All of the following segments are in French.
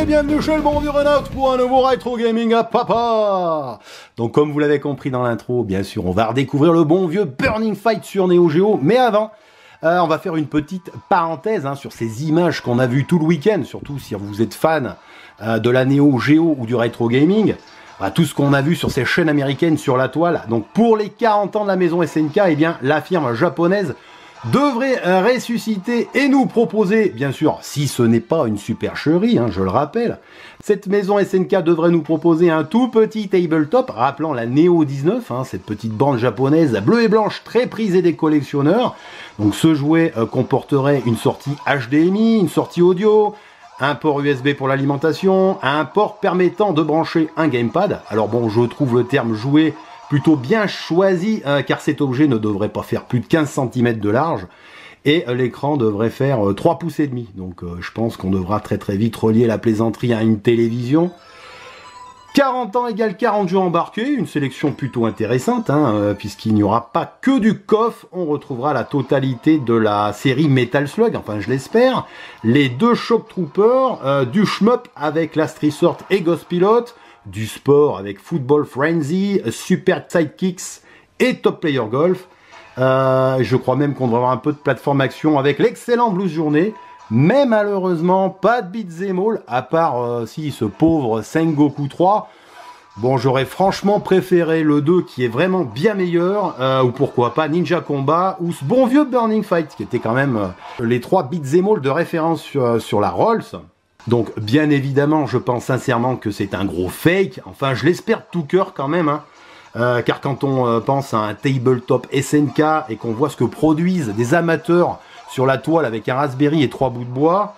bienvenue chez le bon vieux Renault pour un nouveau rétro gaming à papa. Donc comme vous l'avez compris dans l'intro, bien sûr, on va redécouvrir le bon vieux Burning Fight sur Neo Geo. Mais avant, on va faire une petite parenthèse sur ces images qu'on a vues tout le week-end, surtout si vous êtes fan de la Neo Geo ou du rétro gaming. Tout ce qu'on a vu sur ces chaînes américaines sur la toile. Donc pour les 40 ans de la maison SNK, eh bien, la firme japonaise devrait ressusciter et nous proposer, bien sûr, si ce n'est pas une supercherie, je le rappelle, cette maison SNK devrait nous proposer un tout petit tabletop, rappelant la Neo 19, cette petite bande japonaise bleue et blanche très prisée des collectionneurs. Donc ce jouet comporterait une sortie HDMI, une sortie audio, un port USB pour l'alimentation, un port permettant de brancher un gamepad. Alors bon, je trouve le terme jouet plutôt bien choisi, car cet objet ne devrait pas faire plus de 15 cm de large, et l'écran devrait faire 3 pouces et demi. Donc je pense qu'on devra très vite relier la plaisanterie à une télévision. 40 ans égale 40 jeux embarqués, une sélection plutôt intéressante, puisqu'il n'y aura pas que du coffre, on retrouvera la totalité de la série Metal Slug, enfin je l'espère, les deux Shock Troopers, du shmup avec Last Resort et Ghost Pilot, du sport avec Football Frenzy, Super Sidekicks et Top Player Golf. Je crois même qu'on devrait avoir un peu de plateforme action avec l'excellent Blues Journée. Mais malheureusement, pas de beat'em all, à part si ce pauvre Sengoku 3. Bon, j'aurais franchement préféré le 2 qui est vraiment bien meilleur, ou pourquoi pas Ninja Combat, ou ce bon vieux Burning Fight, qui était quand même les 3 beat'em all de référence sur la Rolls. Donc, bien évidemment, je pense sincèrement que c'est un gros fake. Enfin, je l'espère de tout cœur quand même, car quand on pense à un tabletop SNK et qu'on voit ce que produisent des amateurs sur la toile avec un Raspberry et 3 bouts de bois,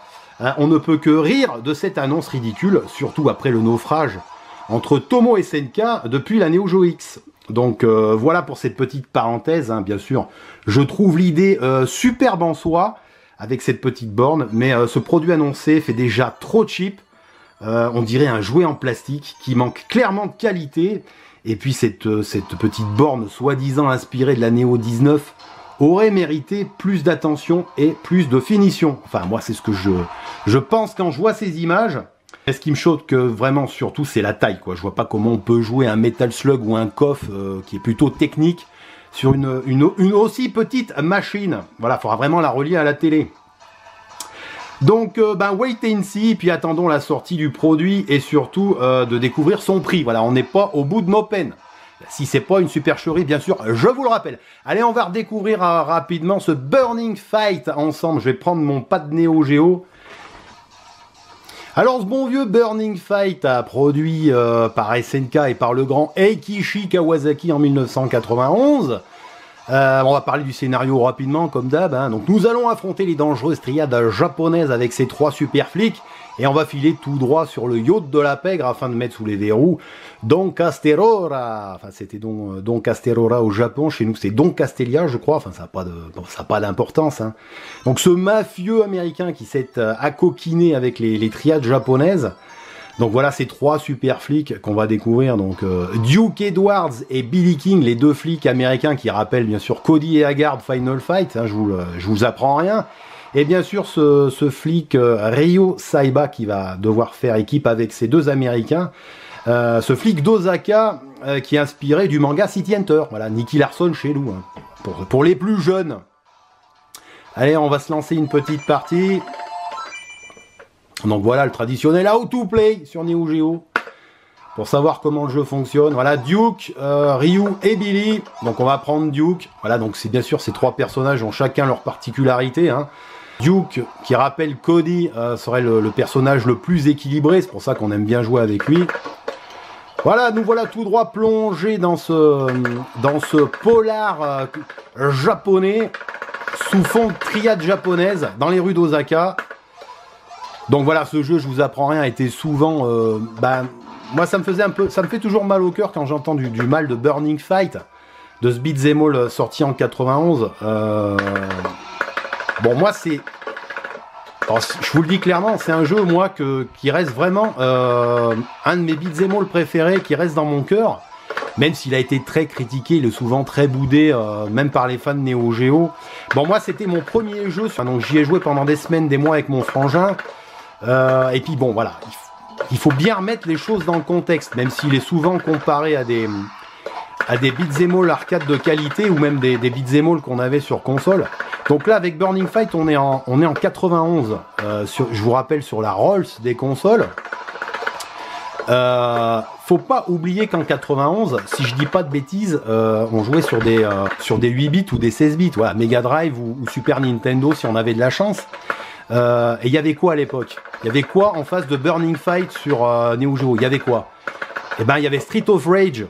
on ne peut que rire de cette annonce ridicule, surtout après le naufrage entre Tomo et SNK depuis la Neo Geo X. Donc voilà pour cette petite parenthèse, bien sûr. Je trouve l'idée superbe en soi, avec cette petite borne, mais ce produit annoncé fait déjà trop cheap. On dirait un jouet en plastique qui manque clairement de qualité. Et puis cette petite borne soi-disant inspirée de la Neo 19 aurait mérité plus d'attention et plus de finition. Enfin, moi, c'est ce que je pense quand je vois ces images. Et ce qui me choque que vraiment, surtout, c'est la taille, quoi. Je vois pas comment on peut jouer un Metal Slug ou un KOF qui est plutôt technique sur une aussi petite machine. Voilà, il faudra vraiment la relier à la télé. Donc, wait and see, puis attendons la sortie du produit et surtout de découvrir son prix. Voilà, on n'est pas au bout de nos peines. Si c'est pas une supercherie, bien sûr, je vous le rappelle. Allez, on va redécouvrir rapidement ce Burning Fight ensemble. Je vais prendre mon pad Neo Geo. Alors, ce bon vieux Burning Fight a produit par SNK et par le grand Eikichi Kawasaki en 1991. On va parler du scénario rapidement, comme d'hab. Donc, nous allons affronter les dangereuses triades japonaises avec ces 3 super flics. Et on va filer tout droit sur le yacht de la pègre afin de mettre sous les verrous Don Casterora. Enfin, c'était Don Casterora au Japon. Chez nous, c'est Don Castelia, je crois. Enfin, ça n'a pas d'importance. Donc, ce mafieux américain qui s'est accoquiné avec les triades japonaises. Donc, voilà ces 3 super flics qu'on va découvrir. Donc, Duke Edwards et Billy King, les 2 flics américains qui rappellent bien sûr Cody et Haggard Final Fight. Je vous apprends rien. Et bien sûr, ce flic Ryo Saiba qui va devoir faire équipe avec ces 2 Américains. Ce flic d'Osaka qui est inspiré du manga City Hunter. Voilà, Nicky Larson chez nous, pour les plus jeunes. Allez, on va se lancer une petite partie. Donc voilà, le traditionnel How to Play sur Neo Geo. Pour savoir comment le jeu fonctionne. Voilà, Duke, Ryu et Billy. Donc on va prendre Duke. Voilà, donc c'est bien sûr ces 3 personnages ont chacun leur particularité. Duke, qui rappelle Cody, serait le personnage le plus équilibré. C'est pour ça qu'on aime bien jouer avec lui. Voilà, nous voilà tout droit plongés dans ce polar japonais, sous fond de triade japonaise, dans les rues d'Osaka. Donc voilà, ce jeu, je vous apprends rien, a été souvent... moi, ça me fait toujours mal au cœur quand j'entends du mal de Burning Fight, de ce beat'em all sorti en 91. Bon, moi, c'est... je vous le dis clairement, c'est un jeu, moi, qui reste vraiment un de mes beat'em all préférés, qui reste dans mon cœur. Même s'il a été très critiqué, il est souvent très boudé, même par les fans de Neo Geo. Bon, moi, c'était mon premier jeu, donc j'y ai joué pendant des semaines, des mois avec mon frangin. Et puis bon, voilà, il faut bien remettre les choses dans le contexte, même s'il est souvent comparé à des beat'em all arcade de qualité ou même des beat'em all qu'on avait sur console. Donc là avec Burning Fight on est en 91, je vous rappelle sur la Rolls des consoles. Faut pas oublier qu'en 91, si je dis pas de bêtises, on jouait sur des 8 bits ou des 16 bits, voilà, Mega Drive ou Super Nintendo si on avait de la chance. Et il y avait quoi à l'époque? Il y avait quoi en face de Burning Fight sur Neo Geo? Il y avait quoi? Eh ben il y avait Street of Rage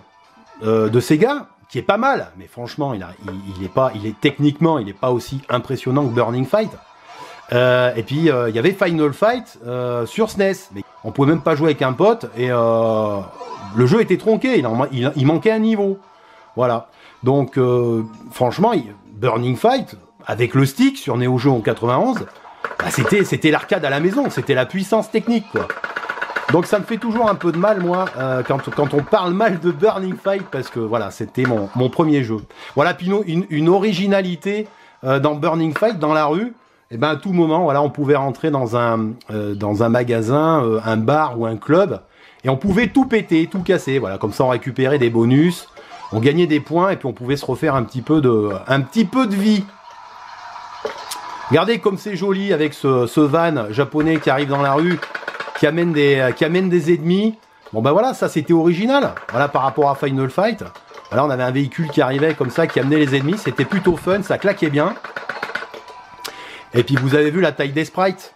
de Sega, qui est pas mal, mais franchement techniquement il est pas aussi impressionnant que Burning Fight. Et puis il y avait Final Fight sur SNES, mais on pouvait même pas jouer avec un pote et le jeu était tronqué, il manquait un niveau, voilà. Donc franchement Burning Fight avec le stick sur Neo Geo en 91, bah, c'était l'arcade à la maison, c'était la puissance technique quoi. Donc ça me fait toujours un peu de mal moi quand on parle mal de Burning Fight parce que voilà c'était mon premier jeu. Voilà, puis une originalité dans Burning Fight dans la rue. Et ben à tout moment, voilà, on pouvait rentrer dans un magasin, un bar ou un club, et on pouvait tout péter, tout casser. Voilà, comme ça on récupérait des bonus, on gagnait des points et puis on pouvait se refaire un petit peu de vie. Regardez comme c'est joli avec ce van japonais qui arrive dans la rue, qui amène des ennemis. Bon ben voilà, ça c'était original. Voilà par rapport à Final Fight. Voilà, on avait un véhicule qui arrivait comme ça, qui amenait les ennemis. C'était plutôt fun, ça claquait bien. Et puis vous avez vu la taille des sprites,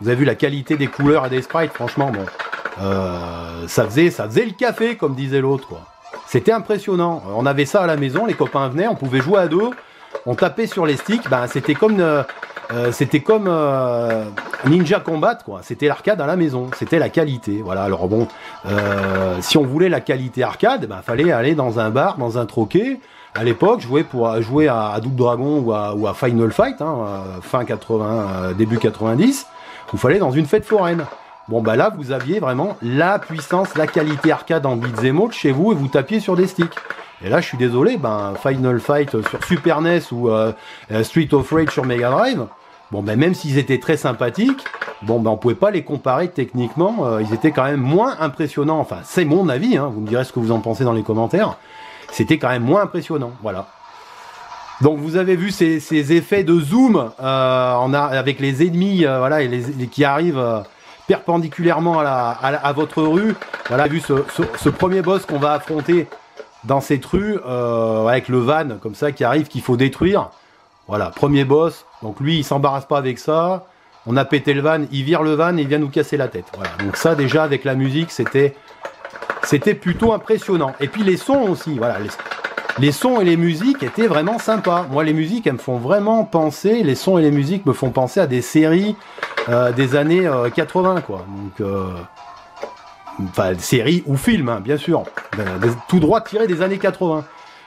vous avez vu la qualité des couleurs et des sprites, franchement bon, ça faisait le café comme disait l'autre quoi. C'était impressionnant, on avait ça à la maison, les copains venaient, on pouvait jouer à deux, on tapait sur les sticks, ben c'était comme Ninja Combat quoi, c'était l'arcade à la maison, c'était la qualité, voilà. Alors bon, si on voulait la qualité arcade, ben fallait aller dans un bar, dans un troquet. À l'époque, je jouais à Double Dragon ou à Final Fight, hein, fin 80, début 90, où il fallait dans une fête foraine. Bon bah là, vous aviez vraiment la puissance, la qualité arcade en beat'em all chez vous et vous tapiez sur des sticks. Et là, je suis désolé, ben Final Fight sur Super NES ou Street of Rage sur Mega Drive, bon ben même s'ils étaient très sympathiques, bon ben on pouvait pas les comparer techniquement, ils étaient quand même moins impressionnants. Enfin, c'est mon avis, hein, vous me direz ce que vous en pensez dans les commentaires. C'était quand même moins impressionnant, voilà. Donc vous avez vu ces effets de zoom avec les ennemis, voilà, qui arrivent perpendiculairement à votre rue. Voilà, vu ce premier boss qu'on va affronter dans cette rue avec le van comme ça qui arrive, qu'il faut détruire. Voilà, premier boss. Donc lui, il s'embarrasse pas avec ça. On a pété le van, il vire le van et il vient nous casser la tête. Voilà. Donc ça déjà avec la musique, c'était plutôt impressionnant. Et puis les sons aussi, voilà, les sons et les musiques étaient vraiment sympas. Moi, les musiques, elles me font vraiment penser, les sons et les musiques me font penser à des séries des années 80, quoi. Donc, enfin, séries ou films, hein, bien sûr, tout droit tiré des années 80.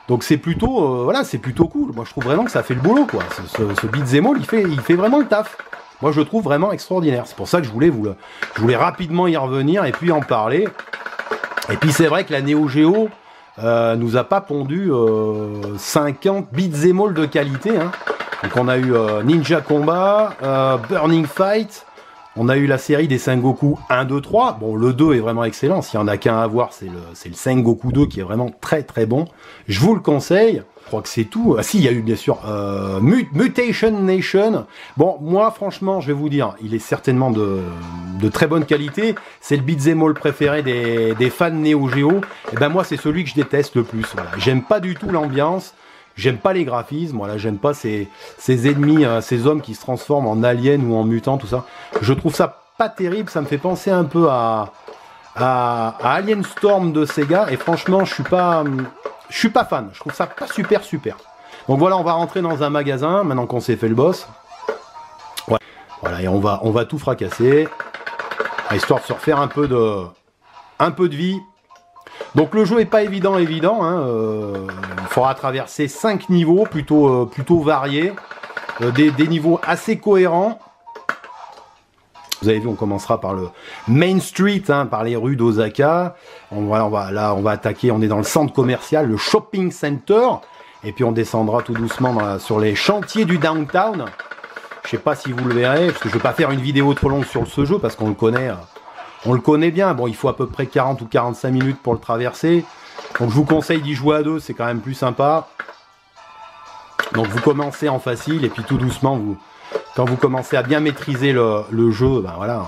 Donc c'est plutôt, voilà, c'est plutôt cool. Moi, je trouve vraiment que ça fait le boulot, quoi. Ce beat'em all, il fait vraiment le taf. Moi, je le trouve vraiment extraordinaire. C'est pour ça que je voulais rapidement y revenir et puis en parler. Et puis c'est vrai que la Neo Geo nous a pas pondu 50 beat'em all de qualité. Hein. Donc on a eu Ninja Combat, Burning Fight, on a eu la série des Sengoku 1, 2, 3. Bon, le 2 est vraiment excellent. S'il y en a qu'un à voir, c'est le Sengoku 2 qui est vraiment très très bon. Je vous le conseille. Je crois que c'est tout. Ah si, il y a eu bien sûr Mutation Nation. Bon, moi franchement, je vais vous dire, il est certainement de très bonne qualité. C'est le beat'em all préféré des fans Neo Geo. Et ben moi, c'est celui que je déteste le plus. Voilà. J'aime pas du tout l'ambiance. J'aime pas les graphismes. Voilà, j'aime pas ces ennemis, ces hommes qui se transforment en aliens ou en mutants, tout ça. Je trouve ça pas terrible. Ça me fait penser un peu à Alien Storm de Sega. Et franchement, je suis pas fan, je trouve ça pas super. Donc voilà, on va rentrer dans un magasin, maintenant qu'on s'est fait le boss. Ouais. Voilà, et on va tout fracasser, histoire de se refaire un peu de vie. Donc le jeu est pas évident, hein. Il faudra traverser 5 niveaux, plutôt variés, des niveaux assez cohérents. Vous avez vu, on commencera par le Main Street, hein, par les rues d'Osaka. On va attaquer, on est dans le centre commercial, le shopping center. Et puis on descendra tout doucement sur les chantiers du downtown. Je sais pas si vous le verrez, parce que je vais pas faire une vidéo trop longue sur ce jeu, parce qu'on le connaît. on le connaît bien. Bon, il faut à peu près 40 ou 45 minutes pour le traverser. Donc je vous conseille d'y jouer à deux, c'est quand même plus sympa. Donc vous commencez en facile et puis tout doucement, quand vous commencez à bien maîtriser le jeu, ben voilà,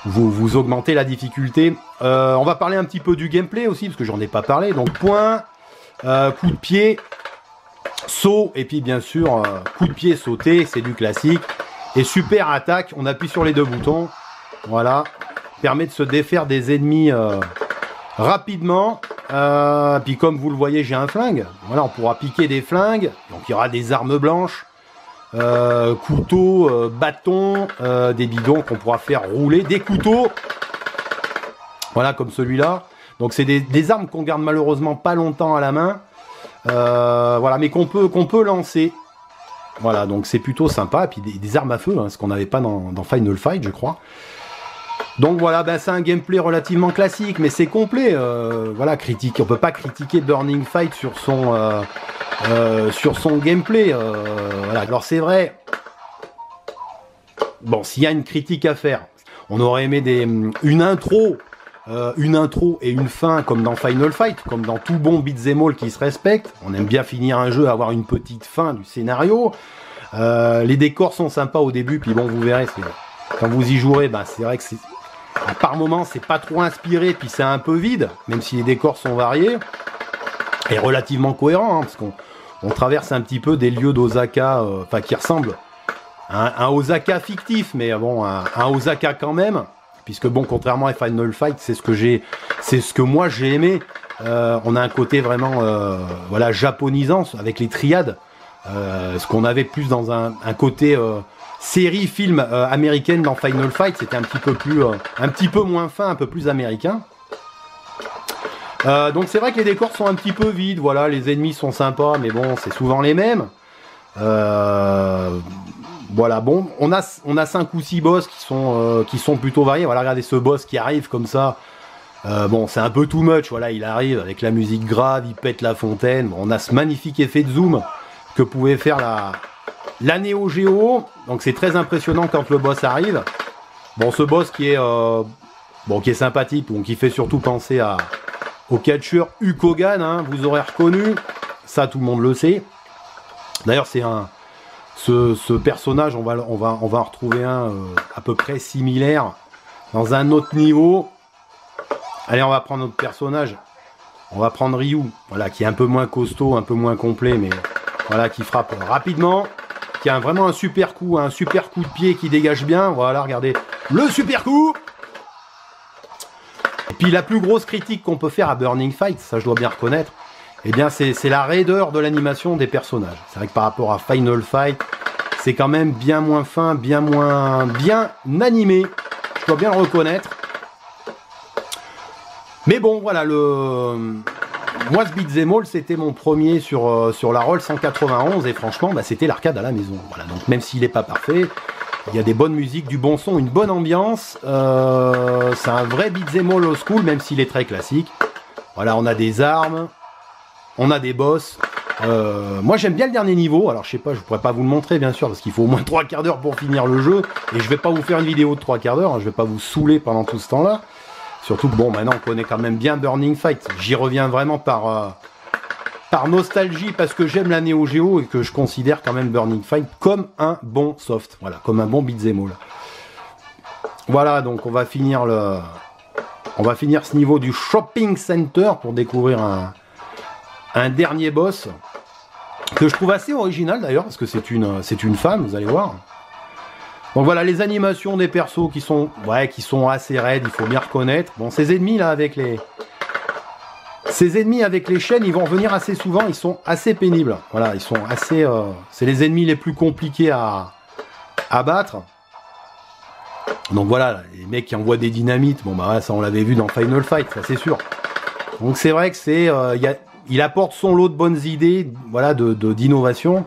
vous augmentez la difficulté. On va parler un petit peu du gameplay aussi, parce que j'en ai pas parlé. Donc point, coup de pied, saut, et puis bien sûr, coup de pied, sauter, c'est du classique. Et super attaque, on appuie sur les deux boutons, voilà, permet de se défaire des ennemis rapidement. Puis comme vous le voyez, j'ai un flingue, voilà, on pourra piquer des flingues, donc il y aura des armes blanches, couteaux, bâtons, des bidons qu'on pourra faire rouler, des couteaux, voilà, comme celui-là. Donc c'est des armes qu'on garde malheureusement pas longtemps à la main, voilà, mais qu'on peut lancer. Voilà, donc c'est plutôt sympa. Et puis des armes à feu, hein, ce qu'on n'avait pas dans Final Fight, je crois. Donc voilà, ben c'est un gameplay relativement classique, mais c'est complet. Voilà, on peut pas critiquer Burning Fight sur son gameplay. Voilà. Alors c'est vrai. Bon, s'il y a une critique à faire, on aurait aimé une intro et une fin comme dans Final Fight, comme dans tout bon beat'em all qui se respecte. On aime bien finir un jeu, avoir une petite fin du scénario. Les décors sont sympas au début, puis bon, vous verrez, quand vous y jouerez, ben, c'est vrai que par moments, c'est pas trop inspiré, puis c'est un peu vide, même si les décors sont variés et relativement cohérents, hein, parce qu'on traverse un petit peu des lieux d'Osaka, enfin qui ressemblent à un Osaka fictif, mais bon, un Osaka quand même. Puisque bon, contrairement à Final Fight, c'est ce que moi j'ai aimé. On a un côté vraiment voilà, japonisant avec les triades. Ce qu'on avait plus dans un côté série, film américaine dans Final Fight, c'était un petit peu moins fin, un peu plus américain. Donc c'est vrai que les décors sont un petit peu vides, voilà, les ennemis sont sympas, mais bon, c'est souvent les mêmes. Voilà, bon, on a 5 ou 6 boss qui sont plutôt variés. Voilà, regardez ce boss qui arrive comme ça. Bon, c'est un peu too much, voilà, il arrive avec la musique grave, il pète la fontaine. Bon, on a ce magnifique effet de zoom que pouvait faire la Neo Geo. Donc c'est très impressionnant quand le boss arrive. Bon, ce boss qui est sympathique, donc qui fait surtout penser au catcheur Hulk Hogan, hein, vous aurez reconnu. Ça, tout le monde le sait. D'ailleurs, c'est ce personnage, on va en retrouver un à peu près similaire dans un autre niveau. Allez, on va prendre notre personnage. On va prendre Ryu, voilà, qui est un peu moins costaud, un peu moins complet, mais voilà, qui frappe rapidement, qui a vraiment un super coup de pied qui dégage bien. Voilà, regardez le super coup. Et puis la plus grosse critique qu'on peut faire à Burning Fight, ça je dois bien reconnaître, eh bien c'est la raideur de l'animation des personnages. C'est vrai que par rapport à Final Fight, c'est quand même bien moins fin, bien moins bien animé. Je dois bien le reconnaître. Mais bon, voilà, moi ce beat'em all, c'était mon premier sur la Roll 191, et franchement, bah, c'était l'arcade à la maison. Voilà, donc même s'il n'est pas parfait, il y a des bonnes musiques, du bon son, une bonne ambiance. C'est un vrai beat'em all old school, même s'il est très classique. Voilà, on a des armes, on a des boss. Moi j'aime bien le dernier niveau. Alors je sais pas, je pourrais pas vous le montrer bien sûr, parce qu'il faut au moins 3/4 d'heure pour finir le jeu. Et je vais pas vous faire une vidéo de 3/4 d'heure, hein, je vais pas vous saouler pendant tout ce temps-là. Surtout que bon, maintenant on connaît quand même bien Burning Fight. J'y reviens vraiment par nostalgie, parce que j'aime la Neo Geo et que je considère quand même Burning Fight comme un bon soft. Voilà, comme un bon beat'em all. Voilà, donc on va finir ce niveau du Shopping Center pour découvrir un dernier boss que je trouve assez original d'ailleurs, parce que c'est une femme, vous allez voir. Donc voilà, les animations des persos qui sont assez raides, il faut bien reconnaître. Bon, ces ennemis là avec les chaînes, ils vont revenir assez souvent, ils sont assez pénibles. Voilà, ils sont assez c'est les ennemis les plus compliqués à battre. Donc voilà, les mecs qui envoient des dynamites, bon bah ça on l'avait vu dans Final Fight, ça c'est sûr. Donc c'est vrai que il apporte son lot de bonnes idées, voilà, d'innovation.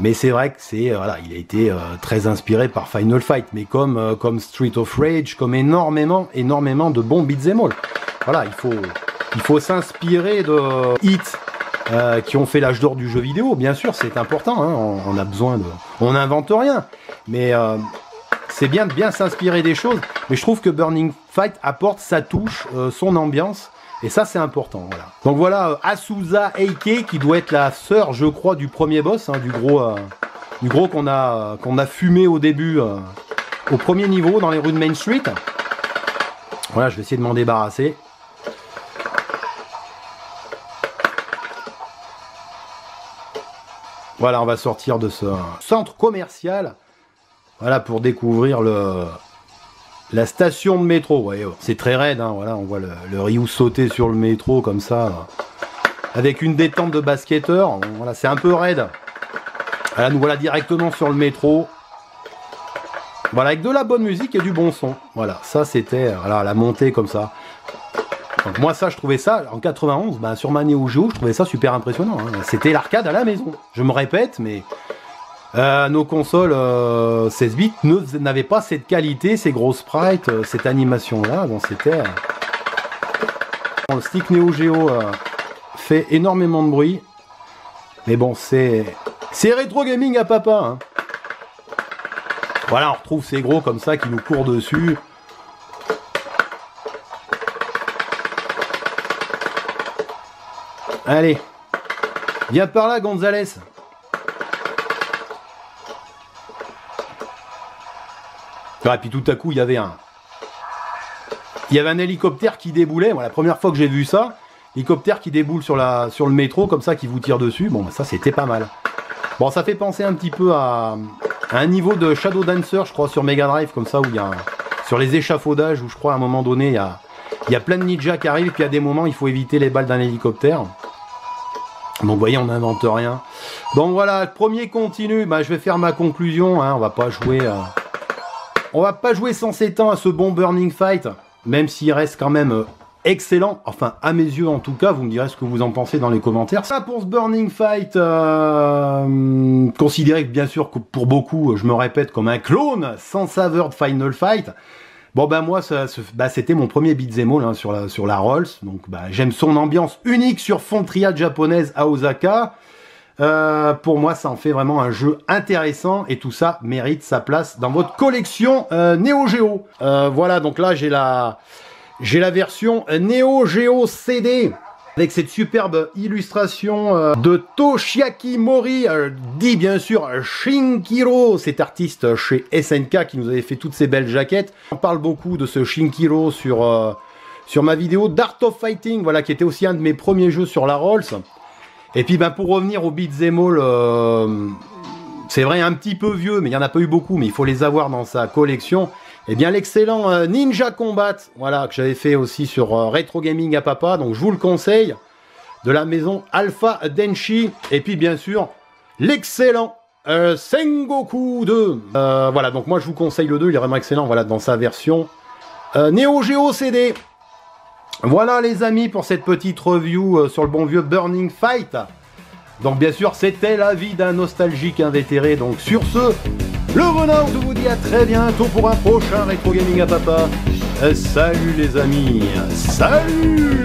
Mais c'est vrai que il a été très inspiré par Final Fight, mais comme Street of Rage, comme énormément de bons beat'em all. Voilà, il faut s'inspirer de hits qui ont fait l'âge d'or du jeu vidéo, bien sûr, c'est important, hein, on a besoin on n'invente rien, mais c'est bien de bien s'inspirer des choses, mais je trouve que Burning Fight apporte sa touche, son ambiance, et ça c'est important. Voilà. Donc voilà, Azusa Eike, qui doit être la sœur, je crois, du premier boss, hein, du gros qu'on a fumé au début, au premier niveau, dans les rues de Main Street. Voilà, je vais essayer de m'en débarrasser. Voilà, on va sortir de ce centre commercial. Voilà, pour découvrir la station de métro. Ouais, c'est très raide, hein, voilà, on voit le Ryu sauter sur le métro comme ça, avec une détente de basketteur. Voilà, c'est un peu raide. Voilà, nous voilà directement sur le métro. Voilà, avec de la bonne musique et du bon son. Voilà, ça c'était voilà, la montée comme ça. Donc moi ça, je trouvais ça, en 91, bah, sur ma Neo Geo, je trouvais ça super impressionnant. Hein. C'était l'arcade à la maison. Je me répète, mais nos consoles 16 bits n'avaient pas cette qualité, ces gros sprites, cette animation-là. Bon, c'était... Le stick Neo Geo fait énormément de bruit. Mais bon, c'est rétro gaming à papa. Hein. Voilà, on retrouve ces gros comme ça qui nous courent dessus. Allez, viens par là, Gonzalez. Ah, et puis tout à coup, il y avait un hélicoptère qui déboulait. Bon, la première fois que j'ai vu ça, hélicoptère qui déboule sur le métro, comme ça, qui vous tire dessus. Bon, bah, ça, c'était pas mal. Bon, ça fait penser un petit peu à un niveau de Shadow Dancer, je crois, sur Mega Drive, comme ça, où il y a sur les échafaudages, où je crois, à un moment donné, il y a plein de ninjas qui arrivent, et puis à des moments, il faut éviter les balles d'un hélicoptère. Donc vous voyez, on n'invente rien. Donc voilà, le premier continue. Bah, je vais faire ma conclusion. Hein. On va pas jouer sans s'étendre à ce bon Burning Fight, même s'il reste quand même excellent. Enfin, à mes yeux en tout cas. Vous me direz ce que vous en pensez dans les commentaires. Ça pour ce Burning Fight, considéré bien sûr que pour beaucoup, je me répète, comme un clone sans saveur de Final Fight. Bon bah moi c'était mon premier beat'em all hein, sur la Rolls, donc bah, j'aime son ambiance unique sur fond de triade japonaise à Osaka. Pour moi ça en fait vraiment un jeu intéressant et tout ça mérite sa place dans votre collection Neo Geo. Voilà, donc là j'ai la version Neo Geo CD avec cette superbe illustration de Toshiaki Mori, dit bien sûr Shinkiro, cet artiste chez SNK qui nous avait fait toutes ces belles jaquettes. On parle beaucoup de ce Shinkiro sur ma vidéo d'Art of Fighting, voilà, qui était aussi un de mes premiers jeux sur la Rolls. Et puis ben, pour revenir au beat'em all, c'est vrai un petit peu vieux, mais il n'y en a pas eu beaucoup, mais il faut les avoir dans sa collection. Et bien l'excellent Ninja Combat, voilà, que j'avais fait aussi sur Retro Gaming à Papa, donc je vous le conseille, de la maison Alpha Denshi, et puis bien sûr l'excellent Sengoku 2. Voilà, donc moi je vous conseille le 2, il est vraiment excellent, voilà, dans sa version Neo Geo CD. Voilà les amis pour cette petite review sur le bon vieux Burning Fight. Donc bien sûr c'était l'avis d'un nostalgique invétéré, donc sur ce, le Renault vous dit à très bientôt pour un prochain Retro Gaming à Papa. Salut les amis, salut.